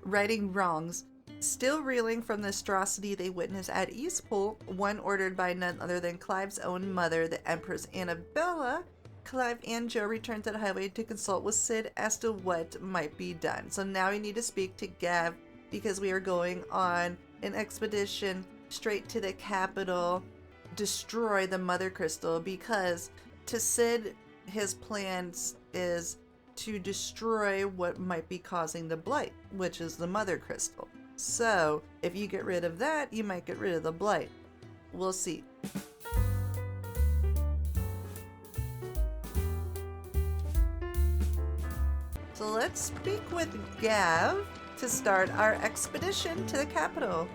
righting wrongs. Still reeling from the atrocity they witnessed at Eastpool, one ordered by none other than Clive's own mother, the Empress Annabella, Clive and Joe returned to the highway to consult with Sid as to what might be done. So now we need to speak to Gav because we are going on an expedition straight to the capital, destroy the Mother Crystal, because to Sid, his plans is to destroy what might be causing the blight, which is the Mother Crystal. So if you get rid of that, you might get rid of the blight. We'll see. So let's speak with Gav to start our expedition to the capital.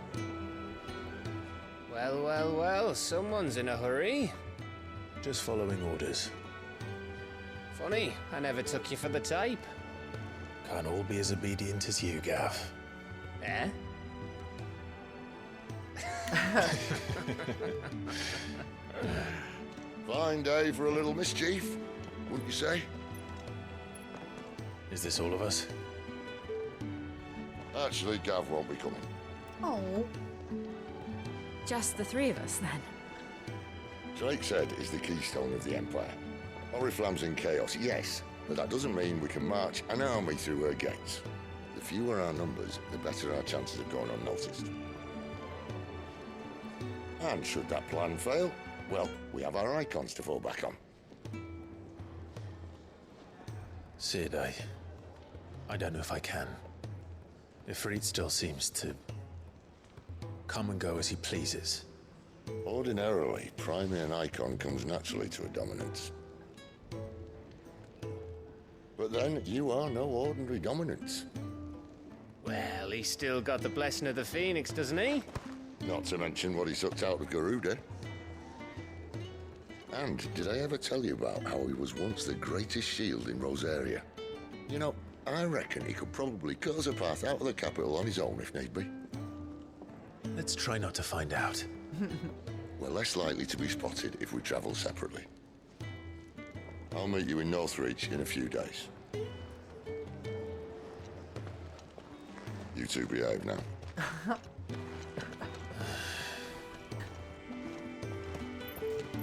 Well, well, well, someone's in a hurry. Just following orders. Funny, I never took you for the type. Can't all be as obedient as you, Gav. Eh? Fine day for a little mischief, wouldn't you say? Is this all of us? Actually, Gav won't be coming. Oh. Just the three of us, then? Drake said is the keystone of the Empire. Oriflamme's in chaos, yes, but that doesn't mean we can march an army through her gates. The fewer our numbers, the better our chances of going unnoticed. And should that plan fail, well, we have our icons to fall back on. Sid, I don't know if I can. Ifrit still seems to come and go as he pleases. Ordinarily, priming an icon comes naturally to a dominance. But then, you are no ordinary dominance. Well, he's still got the blessing of the Phoenix, doesn't he? Not to mention what he sucked out of Garuda. And did I ever tell you about how he was once the greatest shield in Rosaria? You know, I reckon he could probably cut us a path out of the capital on his own if need be. Let's try not to find out. We're less likely to be spotted if we travel separately. I'll meet you in Northreach in a few days. You two behave now.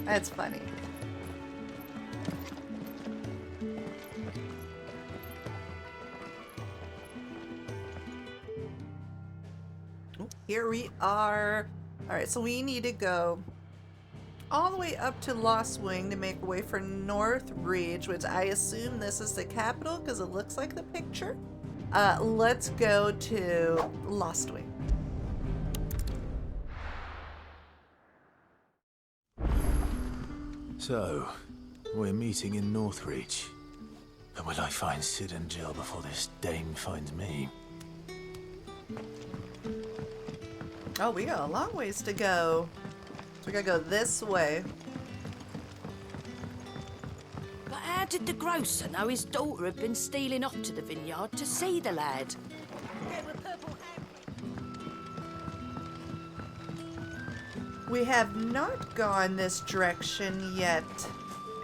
That's funny. Here we are. All right, so we need to go all the way up to Lost Wing to make our way for Northreach, which I assume this is the capital because it looks like the picture. Let's go to Lost Wing. So, we're meeting in Northreach. But will I find Sid and Jill before this dame finds me? Oh, we got a long ways to go. So we gotta go this way. But how did the grocer know his daughter had been stealing off to the vineyard to see the lad? We have not gone this direction yet.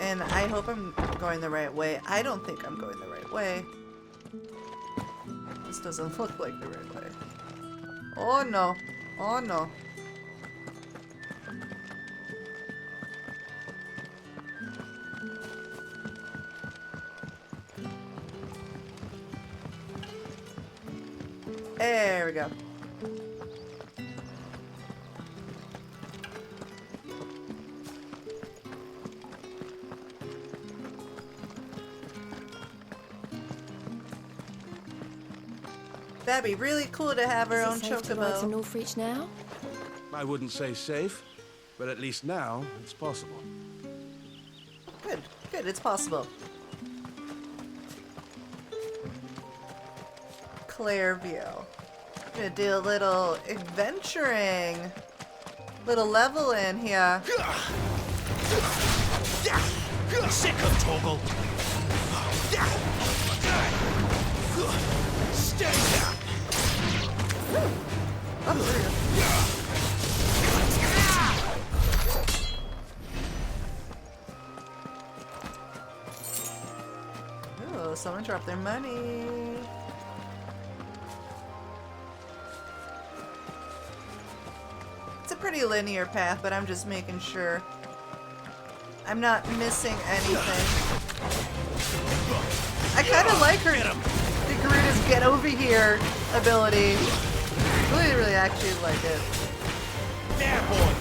And I hope I'm going the right way. I don't think I'm going the right way. This doesn't look like the right way. Oh no. Oh no. There we go. That'd be really cool to have our own Is it safe to ride to chocobo. Northreach now? I wouldn't say safe, but at least now it's possible. Good, good, it's possible. Clairview. Gonna do a little adventuring. Little level in here. Sick of Toggle. Stay down. Oh, there we go. Oh, someone dropped their money. a pretty linear path, but I'm just making sure I'm not missing anything. I kind of like her the Garuda's get over here ability. Really actually like it. There, boy.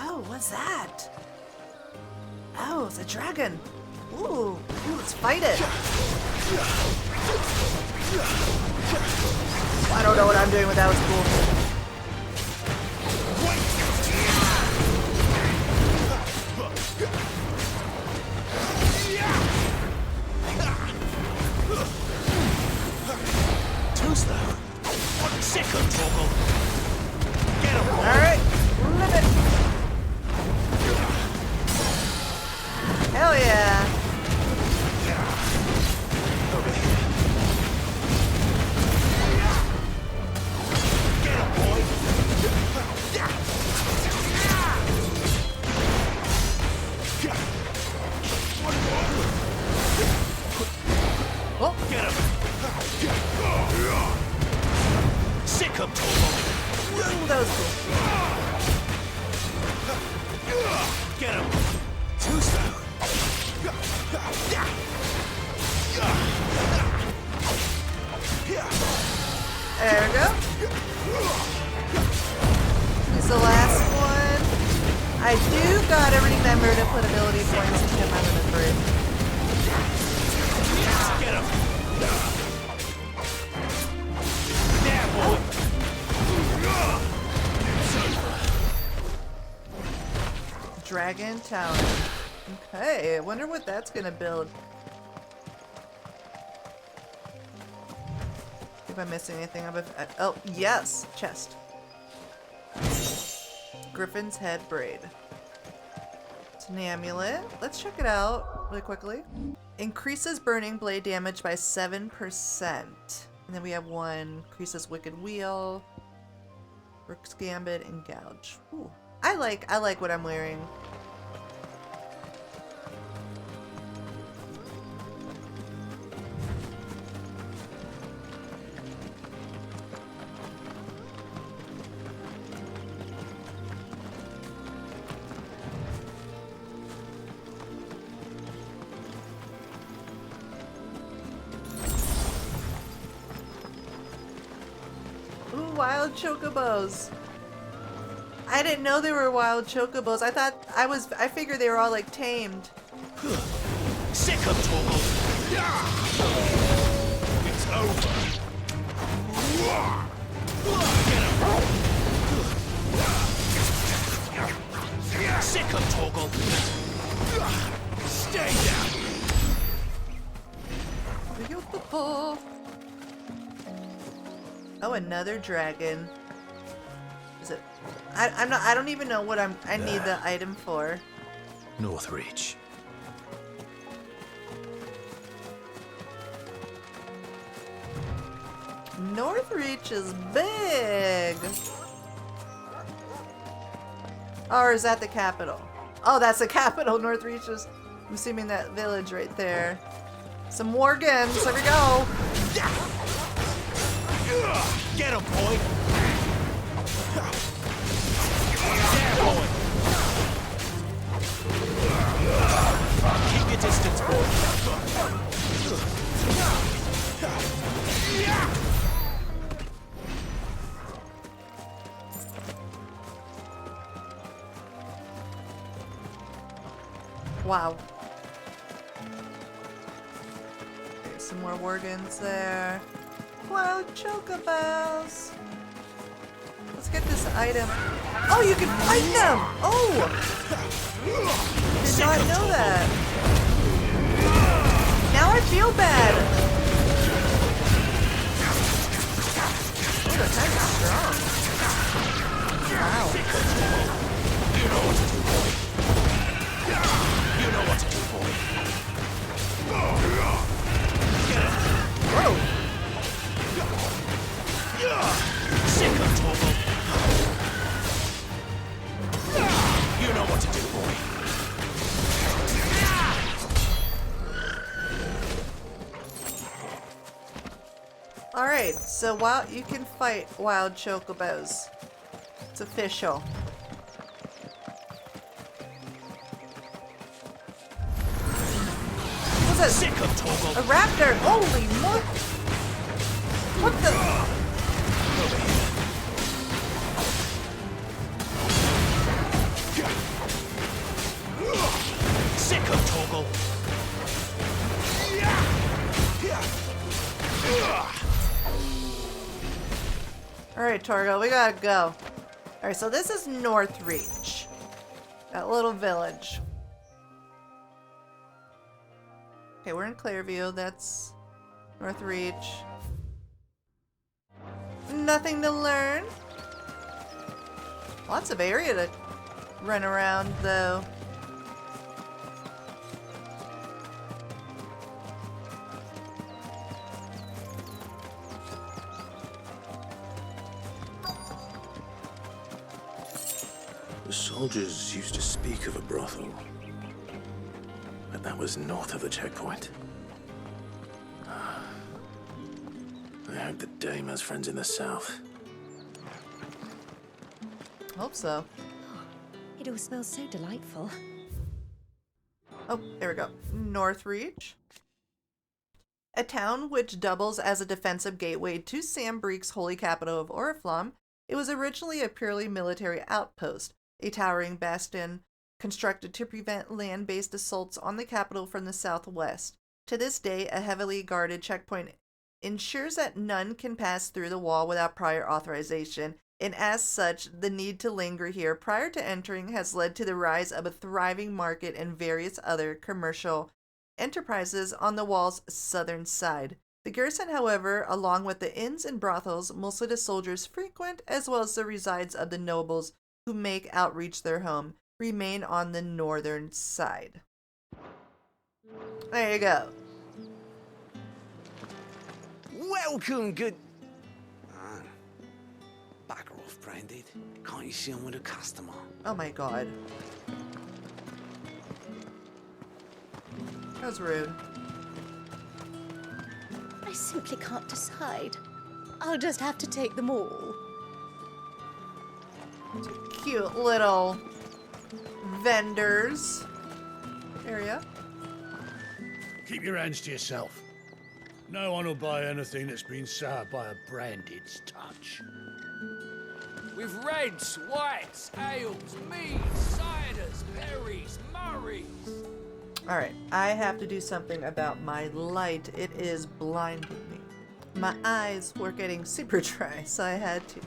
Oh, what's that? Oh, it's a dragon. Ooh, let's fight it. I don't know what I'm doing, but that was cool. Too slow. Sick of Torgal. Get him, boy. Alright, limit. Hell yeah. Over here. Get him, boy. Oh, Get him. Sick of Torgal. ooh, that was cool. Get him. Too slow. There we go. Here's the last one. I do gotta remember to put ability points into my inventory. Get him. There, boy. Dragon Tower. Okay, I wonder what that's gonna build. If I'm missing anything, oh yes, chest. Griffin's head braid. It's an amulet. Let's check it out really quickly. Increases burning blade damage by 7%. And then we have one increases wicked wheel, Rook's Gambit, and gouge. Ooh. I like what I'm wearing. Ooh, wild chocobos. I didn't know they were wild chocobos. I figured they were all like tamed. Sick of Torgal. It's over. Get him. Sick of Torgal. Stay down. Beautiful. Oh, another dragon. Is it? I don't even know what I need the item for. Northreach. Northreach is big. Or is that the capital? Oh, that's the capital. Northreach is. I'm assuming that village right there. Some Morgans. There we go. Get him, boy. There, boy. Keep your distance, boy. Wow. Okay, some more Worgans there. Wow, chocobos. Let's get this item. Oh, you can fight them! Oh! Did not know that. Now I feel bad. Oh, they're kind of strong. Wow. You know what to do, boy. You know what to do, boy. Get him. Whoa. Sick of Torgal. Alright, so you can fight wild chocobos. It's official. What's that? Sick of Toggle. A raptor! Holy mo- What the? Sick of Toggle. Alright, Torgo, we gotta go. Alright, so this is Northreach. That little village. Okay, we're in Clearview. That's Northreach. Nothing to learn. Lots of area to run around, though. The soldiers used to speak of a brothel, but that was north of the checkpoint. I hope the dame has friends in the south. Hope so. It all smells so delightful. Oh, there we go. Northreach. A town which doubles as a defensive gateway to Sambreek's holy capital of Oriflamme, it was originally a purely military outpost, a towering bastion constructed to prevent land-based assaults on the capital from the southwest. To this day, a heavily guarded checkpoint ensures that none can pass through the wall without prior authorization, and as such, the need to linger here prior to entering has led to the rise of a thriving market and various other commercial enterprises on the wall's southern side. The garrison, however, along with the inns and brothels mostly the soldiers frequent, as well as the resides of the nobles who make outreach their home, remain on the northern side. There you go. Welcome, good... Back off, Branded. Can't you see I'm with a customer? Oh my god. That was rude. I simply can't decide. I'll just have to take them all. Cute little vendors area. Keep your hands to yourself. No one will buy anything that's been soured by a Branded's touch. With reds, whites, ales, meads, ciders, berries, murrays. Alright, I have to do something about my light. It is blinding me. My eyes were getting super dry, so I had to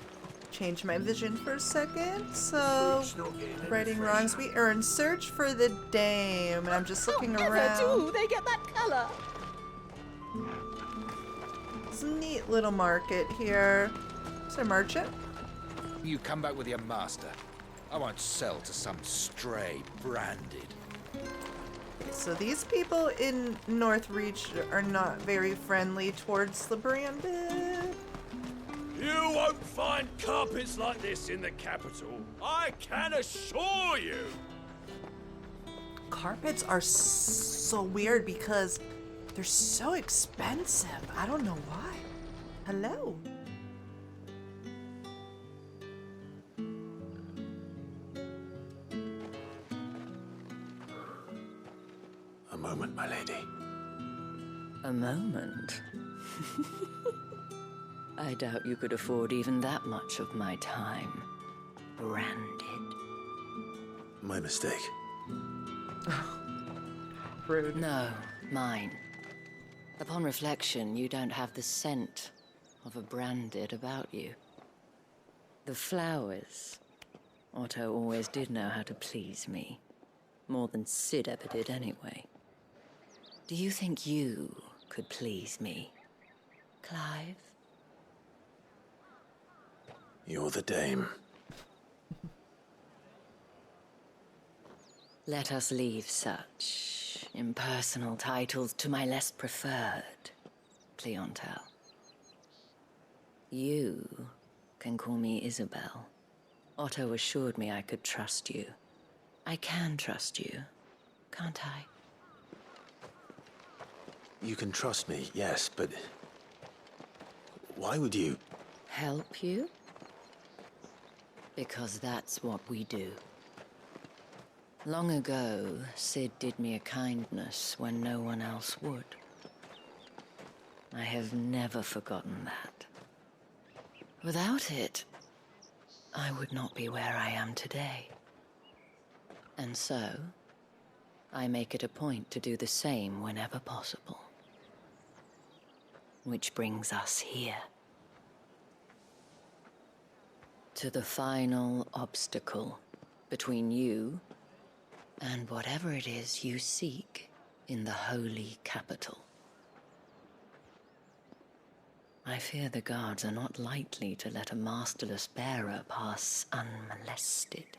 change my vision for a second. So, righting wrongs, we earn search for the dame. And I'm just looking around. Do they get that color? It's a neat little market here. Is there a merchant? You come back with your master. I won't sell to some stray Branded. So these people in Northreach are not very friendly towards the Branded. You won't find carpets like this in the capital. I can assure you. Carpets are so weird because they're so expensive. I don't know why. Hello. A moment, my lady. A moment? I doubt you could afford even that much of my time. Branded. My mistake. Rude. No, mine. Upon reflection, you don't have the scent of a Branded about you. The flowers. Otto always did know how to please me. More than Sid ever did anyway. Do you think you could please me, Clive? You're the dame. Let us leave such impersonal titles to my less preferred clientele. You can call me Isabelle. Otto assured me I could trust you. I can trust you, can't I? You can trust me, yes, but Why would you? Help you? Because that's what we do. Long ago, Sid did me a kindness when no one else would. I have never forgotten that. Without it, I would not be where I am today. And so, I make it a point to do the same whenever possible. Which brings us here. To the final obstacle between you and whatever it is you seek in the holy capital. I fear the guards are not likely to let a masterless bearer pass unmolested.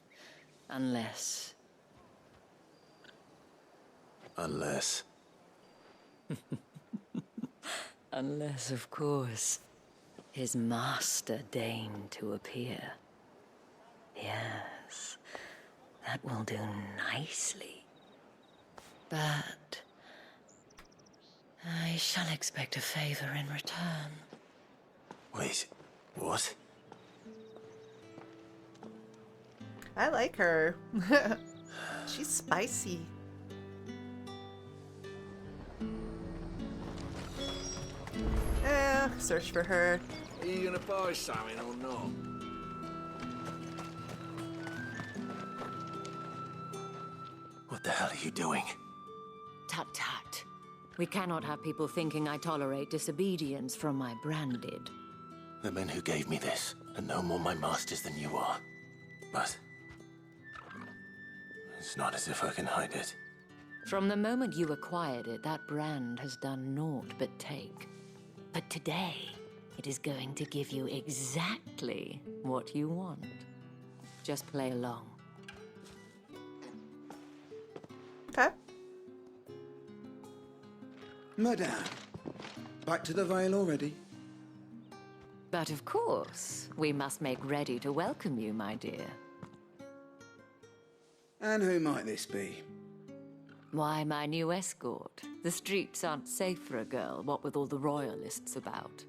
Unless... Unless... Unless, of course, his master deigned to appear. Yes, that will do nicely. But... I shall expect a favor in return. Wait, what? I like her. She's spicy. Search for her. Are you gonna buy something or not? What the hell are you doing? Tut tut. We cannot have people thinking I tolerate disobedience from my branded. The men who gave me this are no more my masters than you are. But... it's not as if I can hide it. From the moment you acquired it, that brand has done naught but take. But today, it is going to give you exactly what you want. Just play along. Okay. Madame, back to the Vale already? But of course, we must make ready to welcome you, my dear. And who might this be? Why, my new escort. The streets aren't safe for a girl, what with all the royalists about.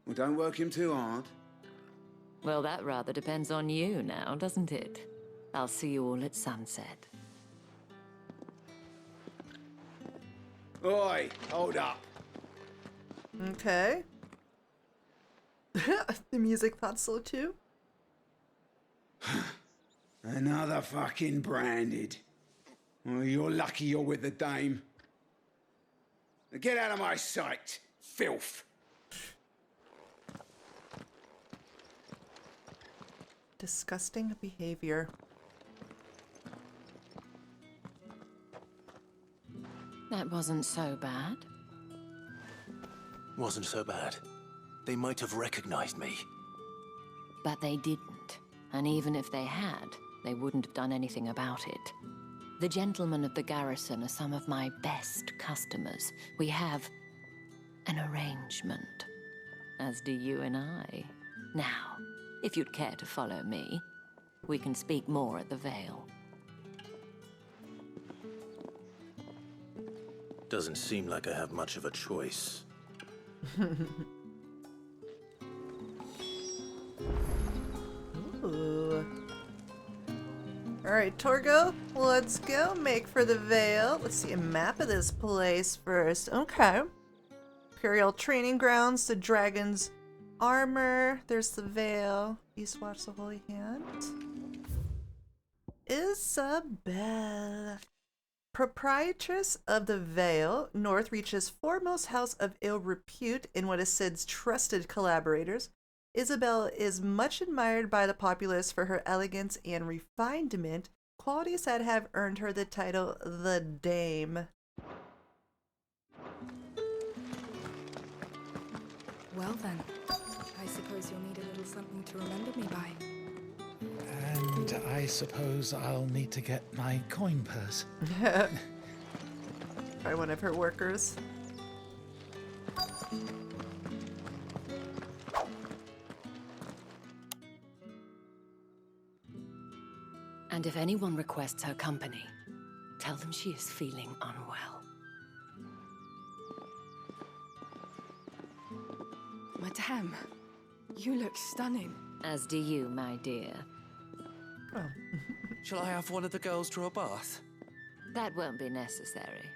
Well, don't work him too hard. Well, that rather depends on you now, doesn't it? I'll see you all at sunset. Oi, hold up. Okay. The music thought so too. Another fucking branded. Well, you're lucky you're with the dame. Now get out of my sight, filth. Disgusting behavior. That wasn't so bad. Wasn't so bad. They might have recognized me. But they didn't. And even if they had, they wouldn't have done anything about it. The gentlemen of the Garrison are some of my best customers. We have an arrangement, as do you and I. Now, if you'd care to follow me, we can speak more at the Vale. Doesn't seem like I have much of a choice. Ooh. Alright, Torgo, let's go. Make for the Vale. Let's see a map of this place first. Okay. Imperial training grounds, the dragon's armor. There's the Vale. Eastwatch the Holy Hand. Isabelle. Proprietress of the Vale, Northreach's foremost house of ill repute and one of Sid's trusted collaborators, Isabelle is much admired by the populace for her elegance and refinement, qualities that have earned her the title the Dame. Well then, I suppose you'll need a little something to remember me by. And I suppose I'll need to get my coin purse. By one of her workers. And if anyone requests her company, tell them she is feeling unwell. Madame, you look stunning. As do you, my dear. Oh. Shall I have one of the girls draw a bath? That won't be necessary.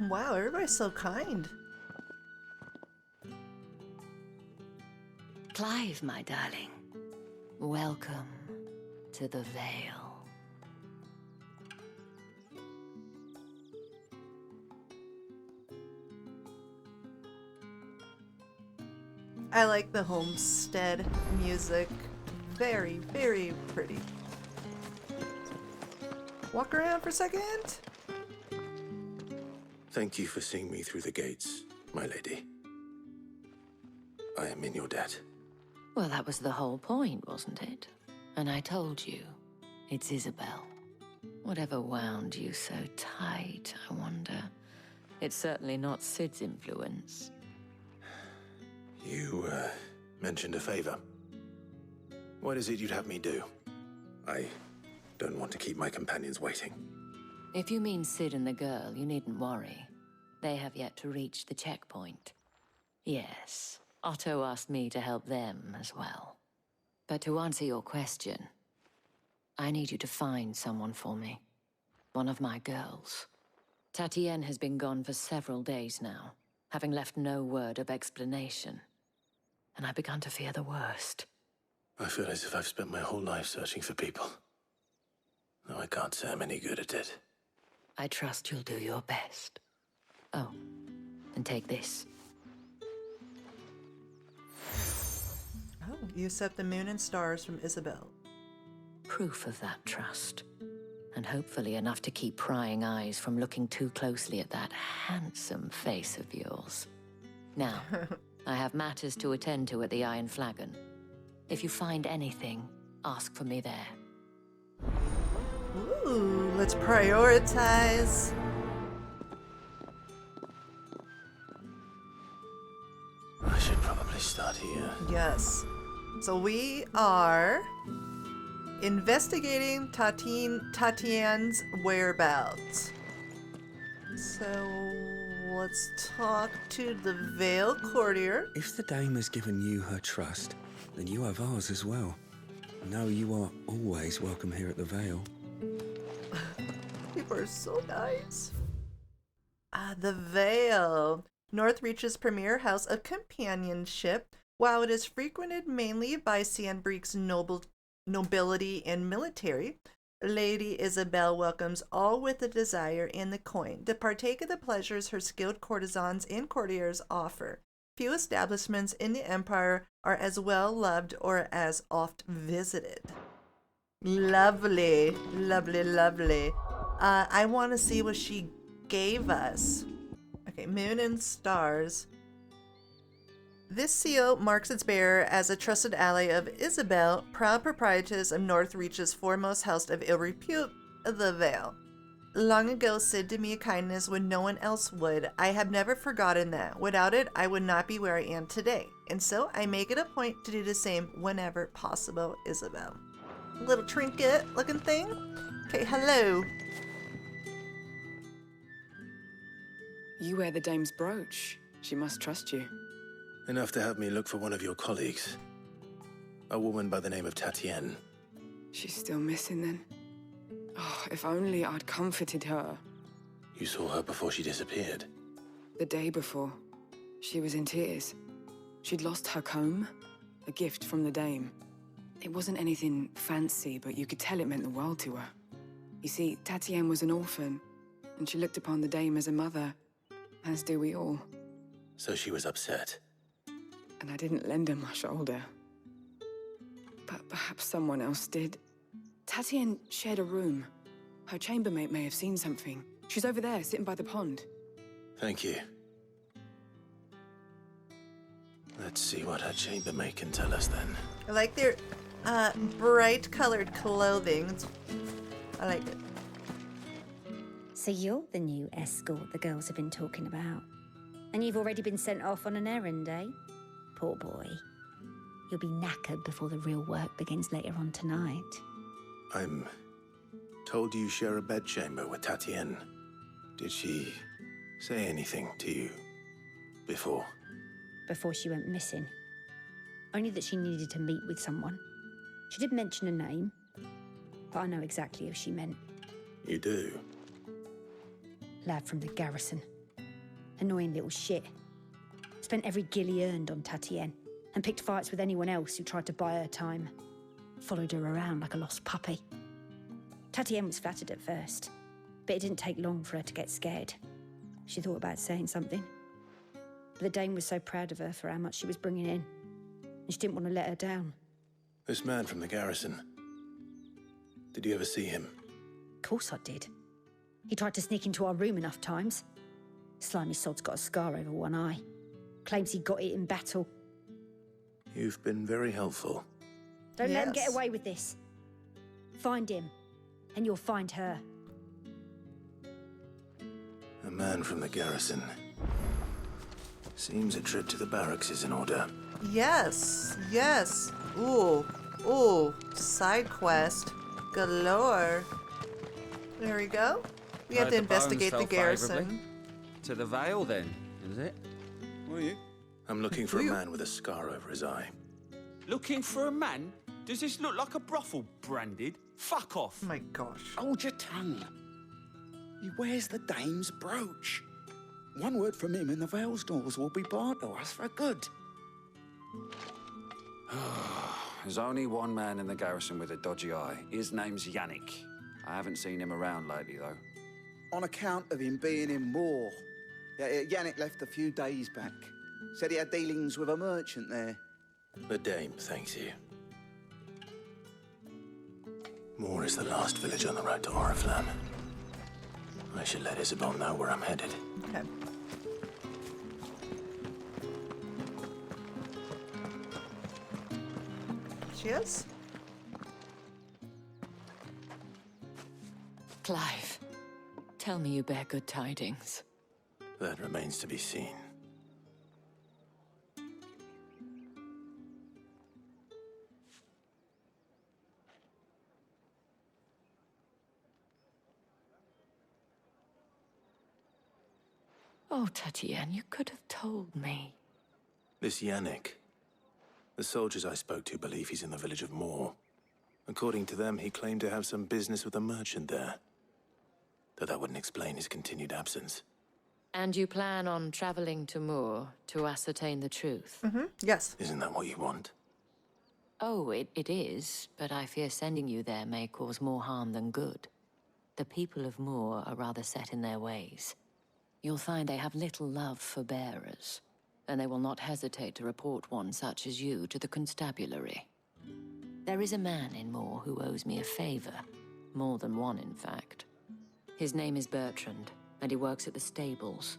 Wow, everybody's so kind. Clive, my darling. Welcome to the Vale. I like the homestead music. Very, very pretty. Walk around for a second. Thank you for seeing me through the gates, my lady. I am in your debt. Well, that was the whole point, wasn't it? And I told you, it's Isabelle. Whatever wound you so tight, I wonder. It's certainly not Sid's influence. You, mentioned a favor. What is it you'd have me do? I don't want to keep my companions waiting. If you mean Sid and the girl, you needn't worry. They have yet to reach the checkpoint. Yes, Otto asked me to help them as well. But to answer your question, I need you to find someone for me. One of my girls. Tatienne has been gone for several days now, having left no word of explanation. And I began to fear the worst. I feel as if I've spent my whole life searching for people. Though I can't say I'm any good at it. I trust you'll do your best. Oh, and take this. Oh, you accept the moon and stars from Isabelle. Proof of that trust. And hopefully enough to keep prying eyes from looking too closely at that handsome face of yours. Now, I have matters to attend to at the Iron Flagon. If you find anything, ask for me there. Ooh, let's prioritize. I should probably start here. Yes. So we are investigating Tatienne's whereabouts. So let's talk to the Vale Courtier. If the dame has given you her trust, then you have ours as well. Know you are always welcome here at the Vale. People are so nice. The Vale. Northreach's premier house of companionship. While it is frequented mainly by Sandbreek's nobility and military, Lady Isabelle welcomes all with the desire and the coin to partake of the pleasures her skilled courtesans and courtiers offer. Few establishments in the Empire are as well loved or as oft visited. Lovely, lovely, lovely. I want to see what she gave us. Okay, moon and stars. This seal marks its bearer as a trusted ally of Isabelle, proud proprietress of Northreach's foremost house of ill repute, the Vale. Long ago Sid did me a kindness when no one else would. I have never forgotten that. Without it, I would not be where I am today. And so I make it a point to do the same whenever possible, Isabelle. Little trinket looking thing. Okay, hello. You wear the dame's brooch. She must trust you. Enough to have me look for one of your colleagues. A woman by the name of Tatienne. She's still missing then. Oh, if only I'd comforted her. You saw her before she disappeared? The day before. She was in tears. She'd lost her comb, a gift from the dame. It wasn't anything fancy, but you could tell it meant the world to her. You see, Tatienne was an orphan, and she looked upon the dame as a mother, as do we all. So she was upset. And I didn't lend her my shoulder. But perhaps someone else did. Tatienne shared a room. Her chambermaid may have seen something. She's over there, sitting by the pond. Thank you. Let's see what her chambermaid can tell us then. I like their bright colored clothing. I like it. So you're the new escort the girls have been talking about. And you've already been sent off on an errand, eh? Poor boy. You'll be knackered before the real work begins later on tonight. I'm told you share a bedchamber with Tatienne. Did she say anything to you before? before she went missing. Only that she needed to meet with someone. She did mention a name, but I know exactly who she meant. You do? Lad from the Garrison. Annoying little shit. Spent every guil he earned on Tatienne, and picked fights with anyone else who tried to buy her time. Followed her around like a lost puppy. Tatienne was flattered at first, but it didn't take long for her to get scared. She thought about saying something. But the Dame was so proud of her for how much she was bringing in, and she didn't want to let her down. This man from the Garrison. Did you ever see him? Of course I did. He tried to sneak into our room enough times. Slimy sod's got a scar over one eye. Claims he got it in battle. You've been very helpful. Don't let him get away with this. Find him, and you'll find her. A man from the Garrison. Seems a trip to the barracks is in order. Yes, yes. Ooh, ooh, side quest galore. There we go. We have to investigate the Garrison. To the Vale, then, is it? What are you? I'm looking for a man with a scar over his eye. Looking for a man? Does this look like a brothel, Branded? Fuck off. Oh my gosh. Hold your tongue. He wears the Dame's brooch. One word from him and the Vale's doors will be barred to us for good. There's only one man in the Garrison with a dodgy eye. His name's Yannick. I haven't seen him around lately, though. On account of him being in Moor. Yannick left a few days back. Said he had dealings with a merchant there. The Dame thanks you. Moor is the last village on the road to Oriflamme. I should let Isabelle know where I'm headed. Okay. She is? Clive, tell me you bear good tidings. That remains to be seen. Oh, Tatienne, you could have told me. This Yannick. The soldiers I spoke to believe he's in the village of Moor. According to them, he claimed to have some business with a merchant there. Though that wouldn't explain his continued absence. And you plan on traveling to Moor to ascertain the truth? Yes. Isn't that what you want? Oh, it is, but I fear sending you there may cause more harm than good. The people of Moor are rather set in their ways. You'll find they have little love for bearers, and they will not hesitate to report one such as you to the constabulary. There is a man in Moor who owes me a favor. More than one, in fact. His name is Bertrand, and he works at the stables.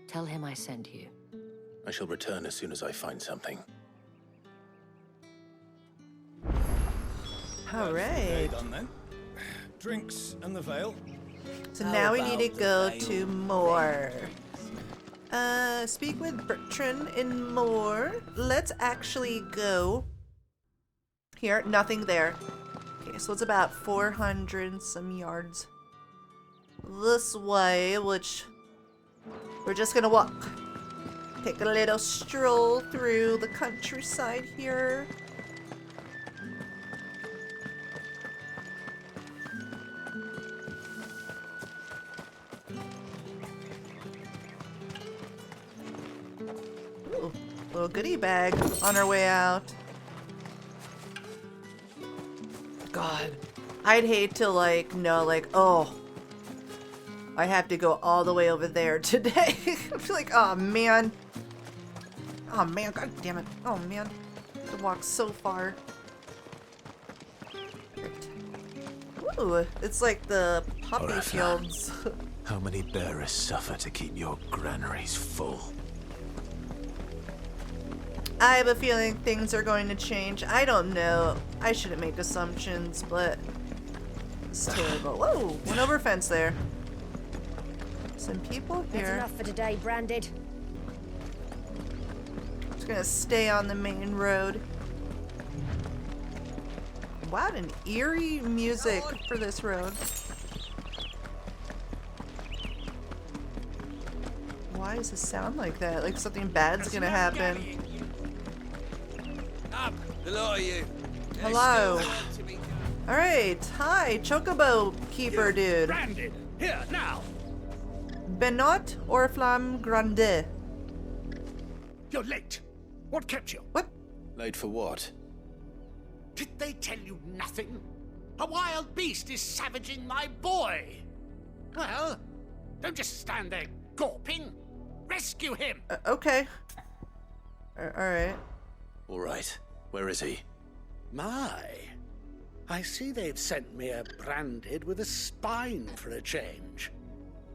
Tell him I sent you. I shall return as soon as I find something. All right. Done then. Drinks and the Vale. So now we need to go to Moor. Speak with Bertrand in Moor. Let's actually go here. Nothing there. Okay, so it's about 400 some yards this way, which we're just gonna walk. Take a little stroll through the countryside here. Ooh, little goodie bag on our way out. God, I'd hate to know oh, I have to go all the way over there today. I feel like, oh man, god damn it, oh man, I have to walk so far. Ooh, it's like the poppy fields. How many bearers suffer to keep your granaries full? I have a feeling things are going to change. I don't know. I shouldn't make assumptions, but it's terrible. Whoa, went over a fence there. Some people here. That's enough for today, Branded. Just gonna stay on the main road. Wow, an eerie music for this road. Why does it sound like that? Like something bad's gonna happen. Up! The lot of you. Hello. Alright, hi, Chocobo Keeper dude. Branded! Here, now! Benot or Flamme Grande? You're late. What kept you? What? Late for what? Did they tell you nothing? A wild beast is savaging my boy. Well, don't just stand there gawping. Rescue him. Okay. Alright. All right. Where is he? My. I see they've sent me a branded with a spine for a change.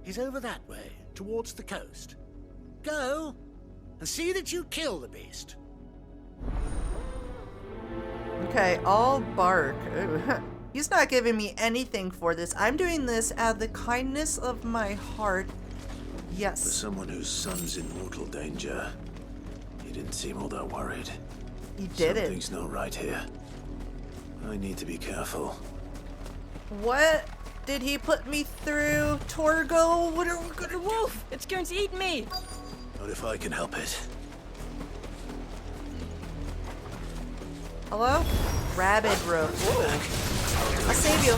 He's over that way, towards the coast. Go and see that you kill the beast. Okay, all bark. He's not giving me anything for this. I'm doing this out of the kindness of my heart. Yes. For someone whose son's in mortal danger, he didn't seem all that worried. He didn't. Something's not right here. I need to be careful. What did he put me through? Torgo? What are we gonna do? Wolf! It's going to eat me! Not if I can help it. Hello? Rabid rope. Whoa. I'll save you.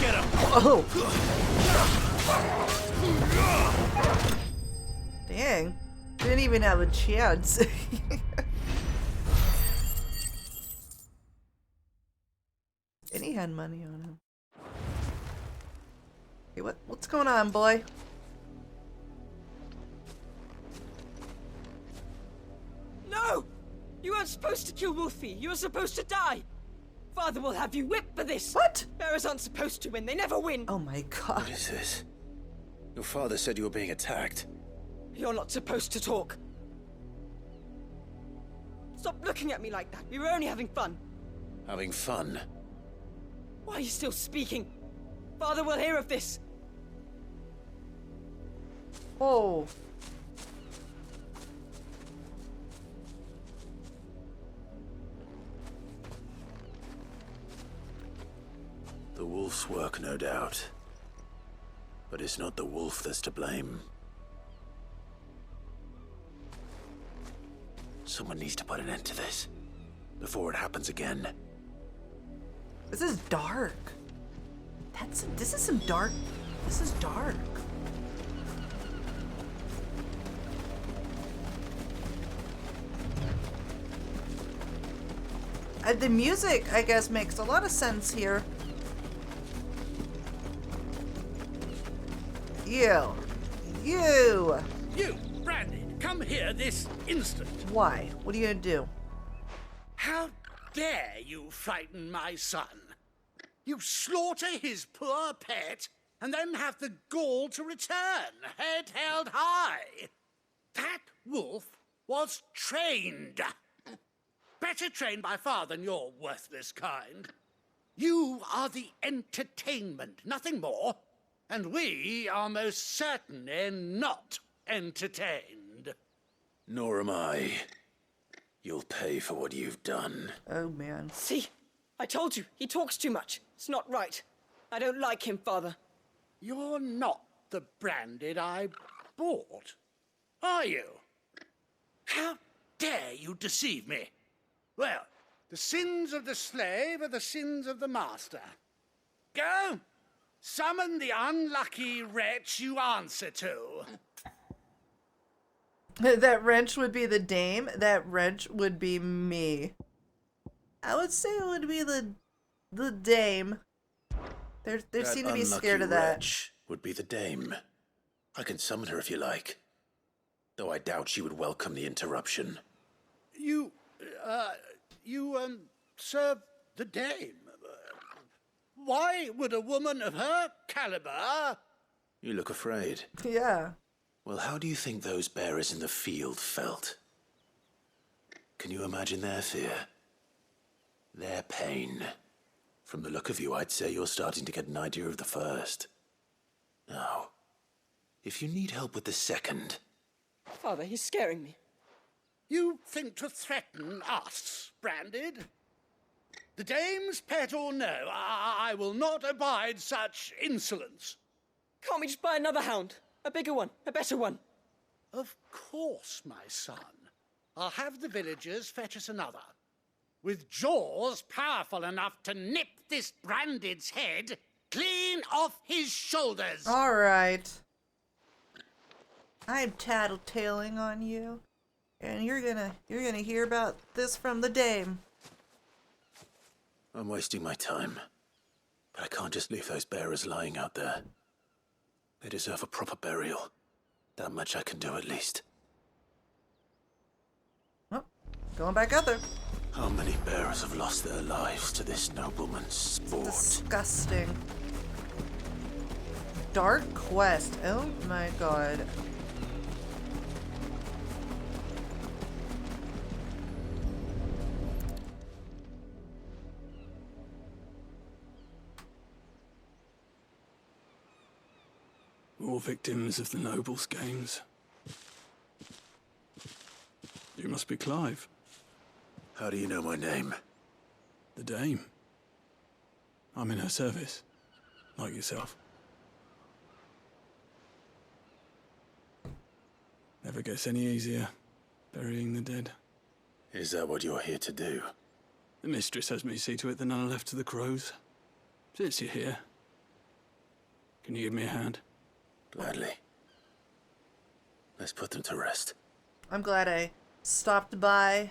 Get him! Oh! Dang. Didn't even have a chance. And he had money on him. Hey, what's going on, boy? No! You weren't supposed to kill Wolfie. You were supposed to die. Father will have you whipped for this. What? Bearers aren't supposed to win. They never win. Oh my god. What is this? Your father said you were being attacked. You're not supposed to talk. Stop looking at me like that. We were only having fun. Having fun? Why are you still speaking? Father will hear of this. Oh. The wolf's work, no doubt. But it's not the wolf that's to blame. Someone needs to put an end to this before it happens again. This is dark. This is some dark. This is dark. The music, I guess, makes a lot of sense here. You, Branded, come here this instant. Why? What are you gonna do? How dare you frighten my son? You slaughter his poor pet, and then have the gall to return, head held high. That wolf was trained. Better trained by far than your worthless kind. You are the entertainment, nothing more. And we are most certainly not entertained. Nor am I. You'll pay for what you've done. Oh, man. See? I told you, he talks too much. It's not right. I don't like him, Father. You're not the branded I bought, are you? How dare you deceive me? Well, the sins of the slave are the sins of the master. Go! Summon the unlucky wretch you answer to. That wrench would be the dame. That wrench would be me. I would say it would be the dame. They seem to be scared of that. Wretch would be the dame. I can summon her if you like. Though I doubt she would welcome the interruption. You serve the dame. Why would a woman of her caliber... You look afraid. Yeah. Well, how do you think those bearers in the field felt? Can you imagine their fear? Their pain? From the look of you, I'd say you're starting to get an idea of the first. Now, if you need help with the second... Father, he's scaring me. You think to threaten us, Branded? The dame's pet or no, I will not abide such insolence. Can't we just buy another hound? A bigger one, a better one. Of course, my son. I'll have the villagers fetch us another. With jaws powerful enough to nip this Branded's head clean off his shoulders. All right. I'm tattletaling on you, and you're gonna hear about this from the dame. I'm wasting my time, but I can't just leave those bearers lying out there. They deserve a proper burial. That much I can do at least. Oh, going back out there. How many bearers have lost their lives to this nobleman's sport? Disgusting. Dark quest. Oh my god. More victims of the nobles' games. You must be Clive. How do you know my name? The Dame. I'm in her service, like yourself. Never gets any easier, burying the dead. Is that what you're here to do? The mistress has me see to it that none are left to the crows. Since you're here, can you give me a hand? Gladly. Let's put them to rest. I'm glad I stopped by.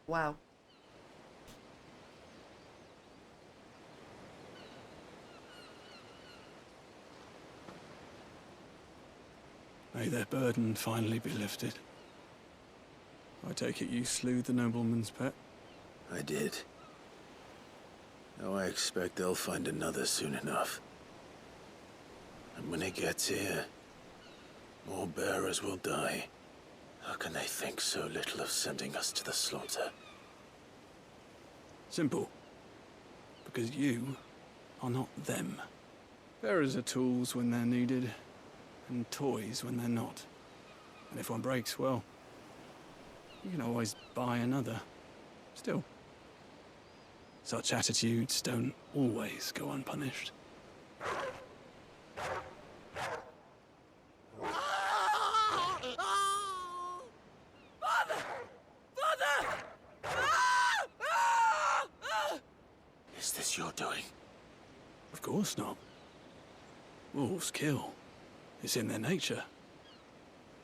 Wow. May their burden finally be lifted. I take it you slew the nobleman's pet? I did. Now I expect they'll find another soon enough. And when it gets here, more bearers will die. How can they think so little of sending us to the slaughter? Simple. Because you are not them. Bearers are tools when they're needed, and toys when they're not. And if one breaks, well, you can always buy another. Still, such attitudes don't always go unpunished. Is this your doing? Of course not. Wolves kill. It's in their nature.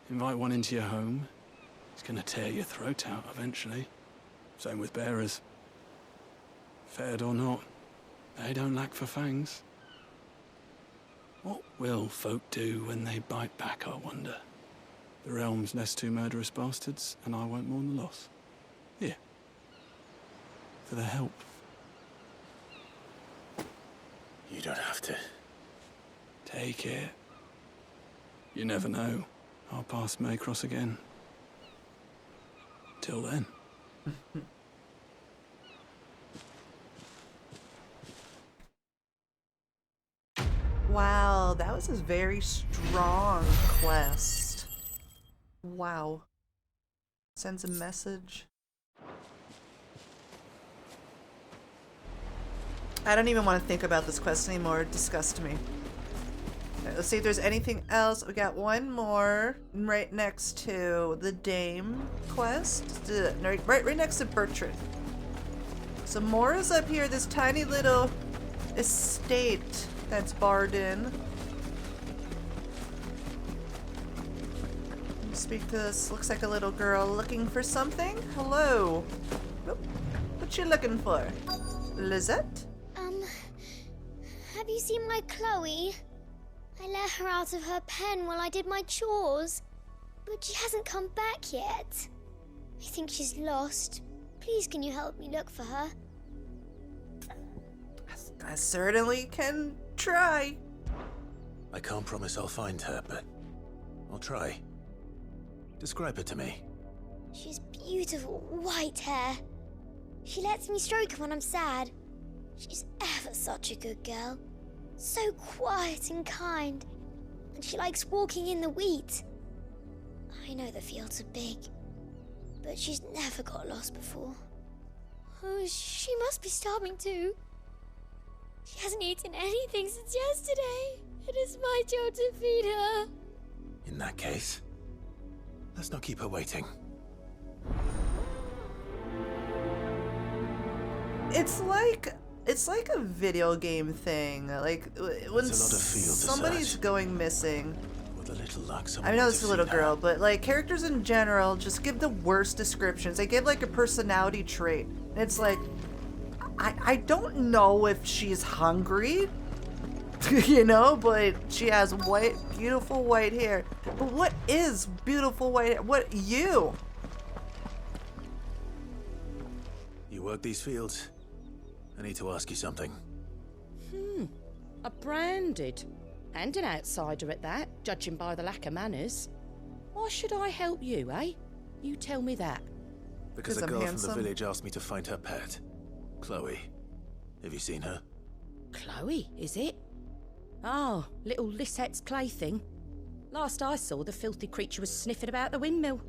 Invite one into your home, it's gonna tear your throat out eventually. Same with bearers. Fed or not, they don't lack for fangs. What will folk do when they bite back, I wonder? The realm's nest two murderous bastards, and I won't mourn the loss. Here. For their help. You don't have to. Take it. You never know. Our paths may cross again. Till then. Wow, that was a very strong quest. Wow. Sends a message. I don't even want to think about this quest anymore. It disgusts me. Okay, let's see if there's anything else. We got one more right next to the Dame quest. Right next to Bertrand. So more is up here. This tiny little estate that's barred in. Speak to this. Looks like a little girl looking for something. Hello. Oop. What you looking for? Lizette? Have you seen my Chloe? I let her out of her pen while I did my chores, but she hasn't come back yet. I think she's lost. Please, can you help me look for her? I certainly can try. I can't promise I'll find her, but I'll try. Describe her to me. She's beautiful white hair. She lets me stroke her when I'm sad. She's ever such a good girl. So quiet and kind. And she likes walking in the wheat. I know the fields are big, but she's never got lost before. Oh, she must be starving too. She hasn't eaten anything since yesterday. It is my job to feed her. In that case, let's not keep her waiting. It's like a video game thing. Like when somebody's going missing. With a little luck, I know it's a little girl, but like characters in general just give the worst descriptions. They give like a personality trait. And it's like, I don't know if she's hungry, you know, but she has beautiful white hair. But what is beautiful white hair? What you? You work these fields? I need to ask you something. A branded. And an outsider at that, judging by the lack of manners. Why should I help you, eh? You tell me that. Because a girl from the village asked me to find her pet. Chloe. Have you seen her? Chloe, is it? Oh, little Lisette's plaything. Last I saw, the filthy creature was sniffing about the windmill.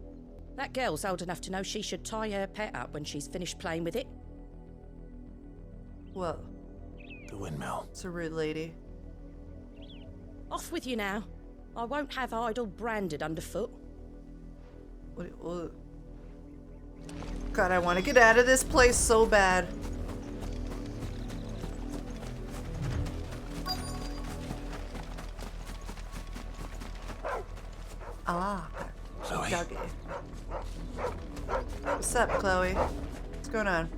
That girl's old enough to know she should tie her pet up when she's finished playing with it. Whoa. The windmill. It's a rude lady. Off with you now. I won't have idle branded underfoot. What? God, I want to get out of this place so bad. Ah. Chloe. Doggy. What's up, Chloe? What's going on?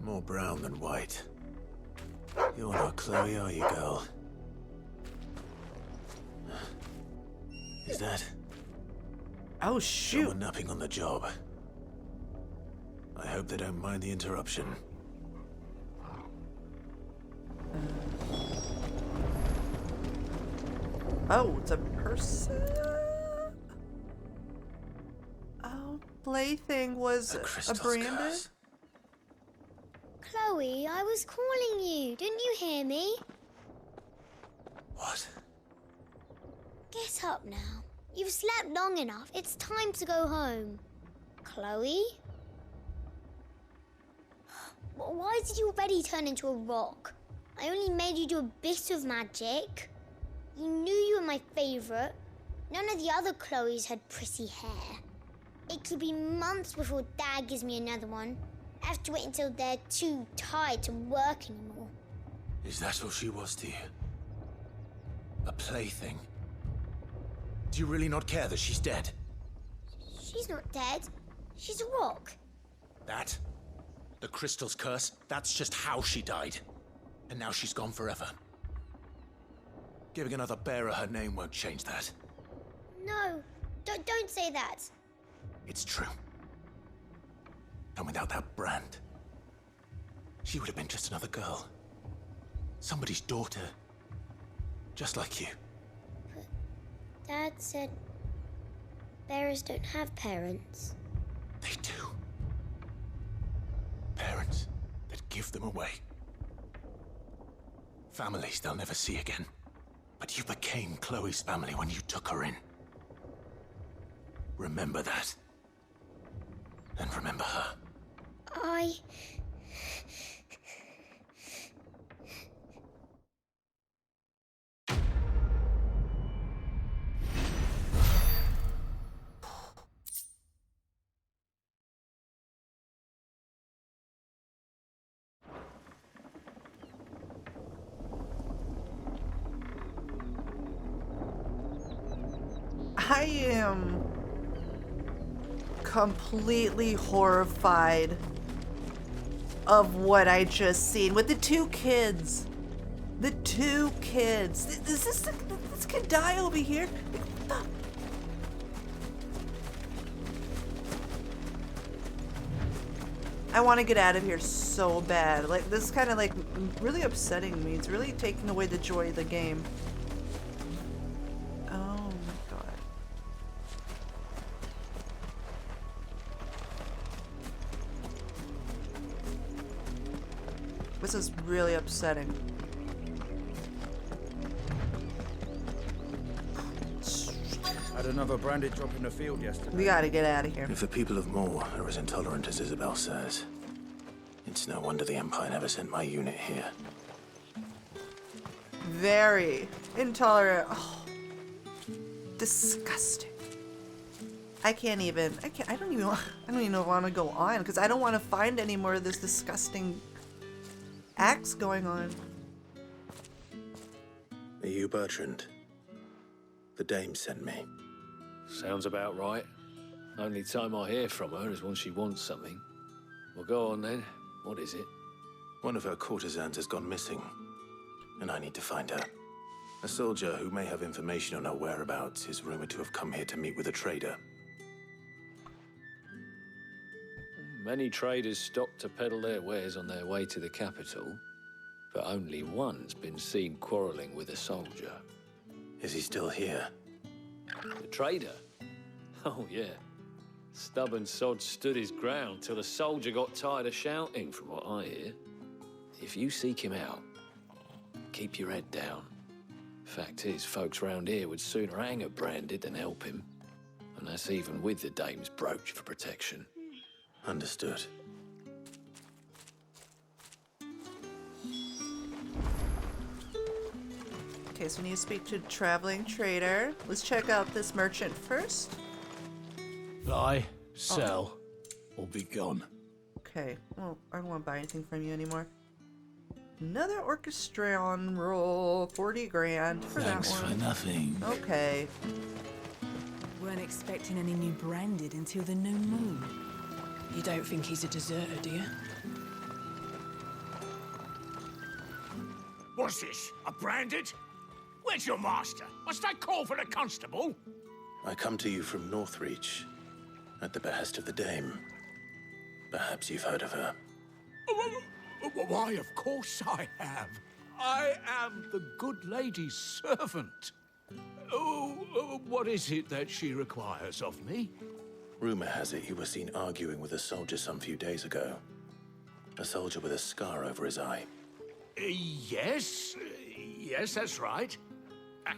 More brown than white. You're not Chloe, are you, girl? Is that? Oh, shoot. Someone napping on the job. I hope they don't mind the interruption. Oh, it's a person? Oh, Plaything was a branded? Chloe, I was calling you. Didn't you hear me? What? Get up now. You've slept long enough. It's time to go home. Chloe? Why did you already turn into a rock? I only made you do a bit of magic. You knew you were my favorite. None of the other Chloes had pretty hair. It could be months before Dad gives me another one. I have to wait until they're too tired to work anymore. Is that all she was to you? A plaything? Do you really not care that she's dead? She's not dead. She's a rock. That? The crystal's curse? That's just how she died. And now she's gone forever. Giving another bearer her name won't change that. No, don't say that. It's true. And without that brand, she would have been just another girl. Somebody's daughter. Just like you. But Dad said bearers don't have parents. They do. Parents that give them away. Families they'll never see again. But you became Chloe's family when you took her in. Remember that. And remember her. I am completely horrified of what I just seen with the two kids. The two kids. Is this kid die over here? I want to get out of here so bad. Like, this is kind of like really upsetting me. It's really taking away the joy of the game. Oh my god. This is really upsetting. Had another branded drop in the field yesterday. We gotta get out of here. If the people of Moor are as intolerant as Isabelle says, it's no wonder the Empire never sent my unit here. very intolerant. Oh, disgusting. I don't even want to go on because I don't want to find any more of this disgusting acts going on. Are you Bertrand? The dame sent me. Sounds about right. Only time I hear from her is when she wants something. Well, go on then. What is it? One of her courtesans has gone missing, and I need to find her. A soldier who may have information on her whereabouts is rumored to have come here to meet with a trader. Many traders stop to peddle their wares on their way to the capital, but only one's been seen quarreling with a soldier. Is he still here? The trader? Oh, yeah. Stubborn sod stood his ground till the soldier got tired of shouting, from what I hear. If you seek him out, keep your head down. Fact is, folks round here would sooner hang a branded than help him. And that's even with the dame's brooch for protection. Understood. Okay, so we need to speak to a traveling trader. Let's check out this merchant first. Buy, sell, or be gone. Okay, well, I don't want to buy anything from you anymore. Another orchestrion roll, 40 grand for Thanks that one. for nothing. Okay. Weren't expecting any new branded until the new moon. You don't think he's a deserter, do you? What's this? A branded? Where's your master? Must I call for the constable? I come to you from Northreach, at the behest of the dame. Perhaps you've heard of her. Why, of course I have. I am the good lady's servant. What is it that she requires of me? Rumor has it you were seen arguing with a soldier some few days ago. A soldier with a scar over his eye. Yes, that's right.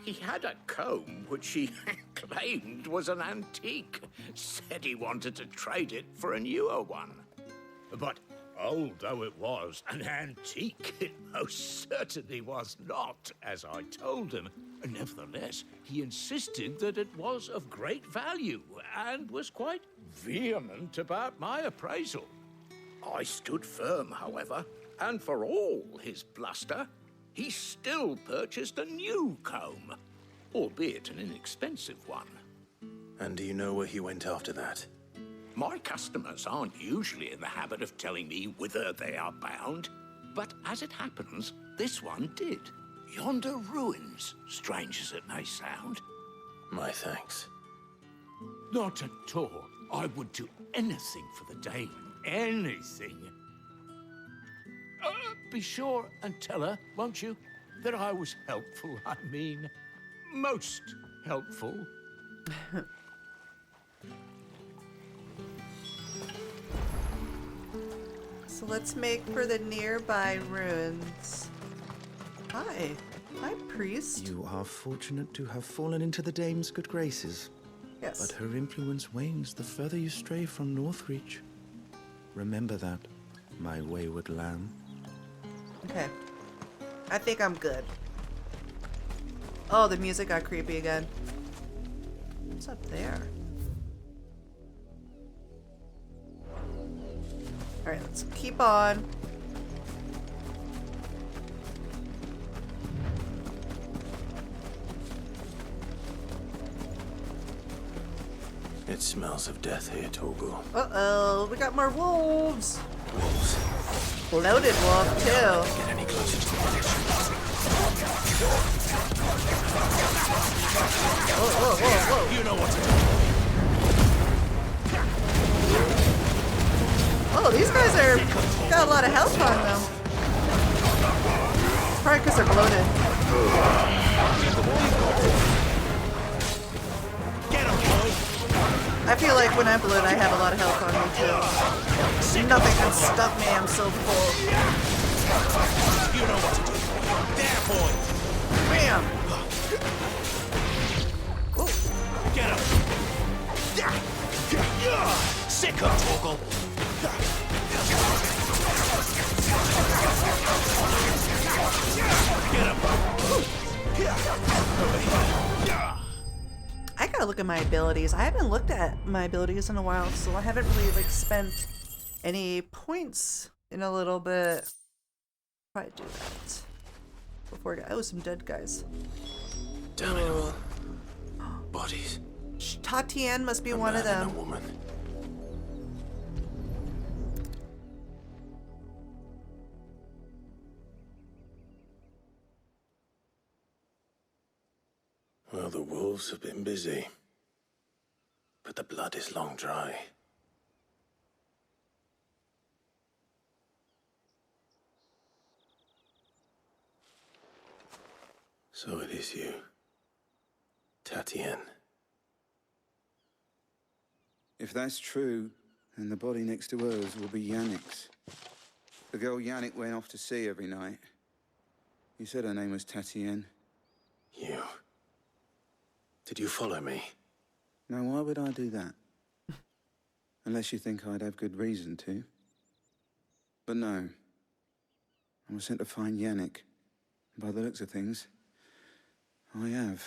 He had a comb which he claimed was an antique. Said he wanted to trade it for a newer one. But old though it was, an antique it most certainly was not, as I told him. Nevertheless, he insisted that it was of great value and was quite vehement about my appraisal. I stood firm, however, and for all his bluster, he still purchased a new comb, albeit an inexpensive one. And do you know where he went after that? My customers aren't usually in the habit of telling me whither they are bound, but as it happens, this one did. Yonder ruins, strange as it may sound. My thanks. Not at all. I would do anything for the dame. Anything. Be sure and tell her, won't you, that I was helpful. I mean, most helpful. So let's make for the nearby ruins. Hi, priest. You are fortunate to have fallen into the dame's good graces. Yes. But her influence wanes the further you stray from Northreach. Remember that, my wayward lamb. Okay. I think I'm good. Oh, the music got creepy again. What's up there? Alright, let's keep on. It smells of death here, Torgal. Uh-oh, we got more wolves. Wolves. Loaded wolf, too. Get any closer to the village. Whoa. You know what to do. Oh, these guys got a lot of health on them. It's probably because they're bloated. Get him, boy. I feel like when I'm bloated, I have a lot of health on me too. Nothing can stop me, I'm so full. You know what to do. There, boy. Bam! Ooh. Get him. Sick of Torgal. Get him. gotta look at my abilities. I haven't looked at my abilities in a while, so I haven't really like spent any points in a little bit. Probably do that before I get. Oh, some dead guys. Damn it all. Bodies. Tatienne must be A one of man and them. a woman. Well, the wolves have been busy, but the blood is long dry. So it is you, Tatienne. If that's true, then the body next to hers will be Yannick's. The girl Yannick went off to see every night. You said her name was Tatienne. You. Did you follow me? Now, why would I do that? Unless you think I'd have good reason to. But no. I was sent to find Yannick. By the looks of things, I have.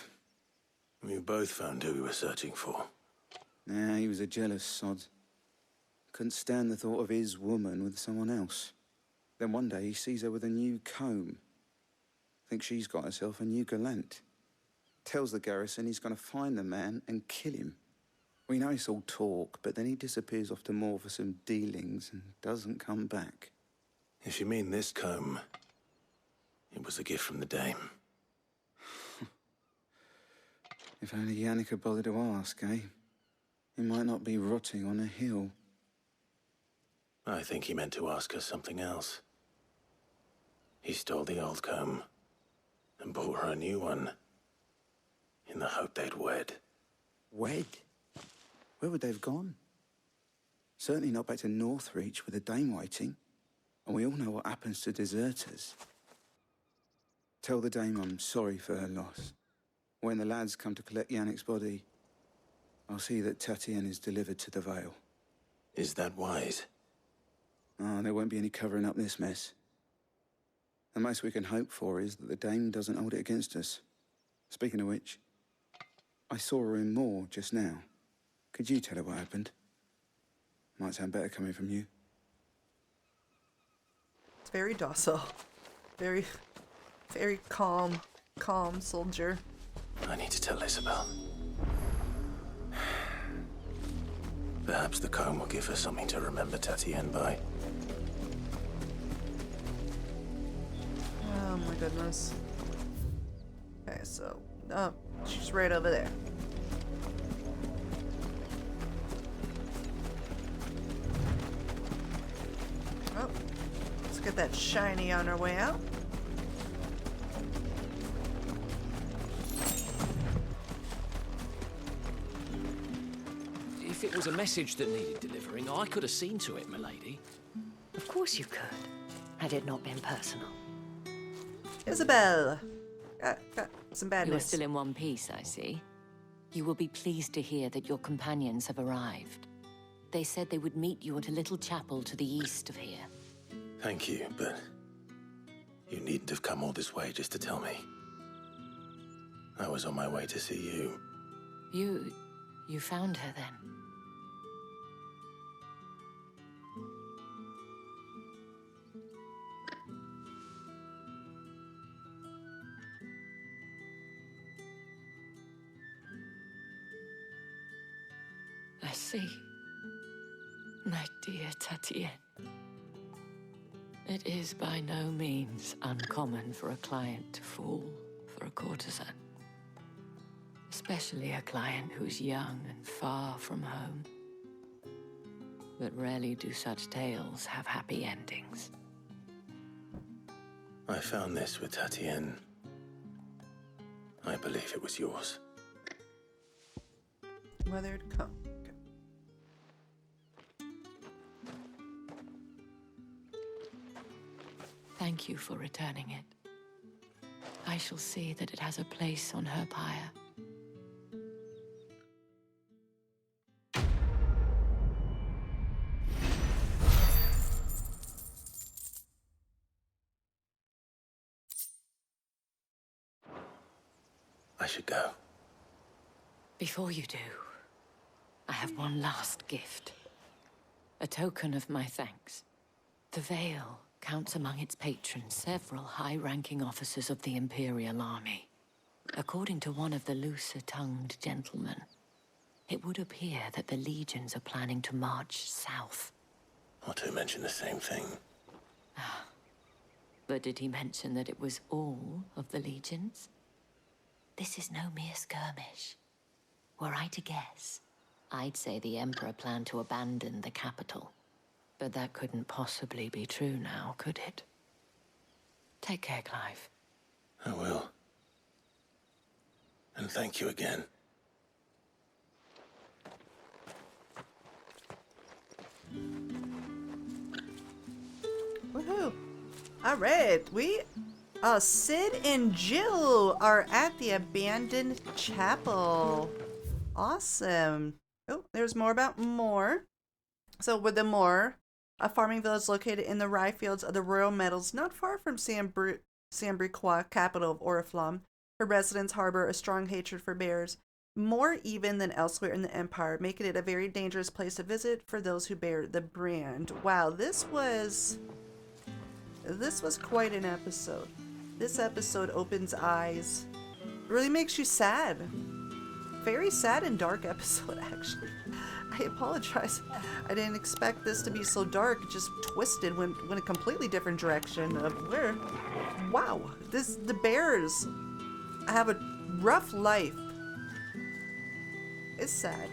We both found who we were searching for. Nah, he was a jealous sod. Couldn't stand the thought of his woman with someone else. Then one day he sees her with a new comb. Thinks she's got herself a new gallant. Tells the Garrison he's going to find the man and kill him. We know it's all talk, but then he disappears off to Moor for some dealings and doesn't come back. If you mean this comb, it was a gift from the dame. If only Yannick had bothered to ask, eh? He might not be rotting on a hill. I think he meant to ask her something else. He stole the old comb and bought her a new one in the hope they'd wed. Wed? Where would they have gone? Certainly not back to Northreach with a dame waiting. And we all know what happens to deserters. Tell the dame I'm sorry for her loss. When the lads come to collect Yannick's body, I'll see that Tatienne is delivered to the Vale. Is that wise? Oh, there won't be any covering up this mess. The most we can hope for is that the dame doesn't hold it against us. Speaking of which, I saw her in Moor just now. Could you tell her what happened? Might sound better coming from you. It's very docile. Very, very calm soldier. I need to tell Isabelle. Perhaps the comb will give her something to remember Tatienne by. Oh my goodness. Okay, so, oh, she's right over there. Oh, let's get that shiny on our way out. If it was a message that needed delivering, I could have seen to it, milady. Of course you could, had it not been personal. Isabelle! Got some bad You are news. still in one piece, I see. You will be pleased to hear that your companions have arrived. They said they would meet you at a little chapel to the east of here. Thank you, but you needn't have come all this way just to tell me. I was on my way to see you. You found her then? I see. My dear Tatienne. It is by no means uncommon for a client to fall for a courtesan. Especially a client who's young and far from home. But rarely do such tales have happy endings. I found this with Tatienne. I believe it was yours. Weathered comb. Thank you for returning it. I shall see that it has a place on her pyre. I should go. before you do, I have one last gift. A token of my thanks. The Vale counts among its patrons several high-ranking officers of the Imperial Army. According to one of the looser-tongued gentlemen, it would appear that the legions are planning to march south. Otto mentioned the same thing. But did he mention that it was all of the legions? This is no mere skirmish. Were I to guess, I'd say the Emperor planned to abandon the capital. But that couldn't possibly be true now, could it? Take care, Clive. I will. And thank you again. Woohoo! All right, Sid and Jill are at the abandoned chapel. Awesome. Oh, there's more about Moore. So with the Moore, a farming village located in the rye fields of the Royal Meadows, not far from Sambriquois, capital of Oriflamme. Her residents harbor a strong hatred for bears, more even than elsewhere in the Empire, making it a very dangerous place to visit for those who bear the brand. Wow, this was quite an episode. This episode opens eyes. It really makes you sad. Very sad and dark episode, actually. I apologize. I didn't expect this to be so dark. It just twisted, went a completely different direction of where. Wow, the bears have a rough life. It's sad.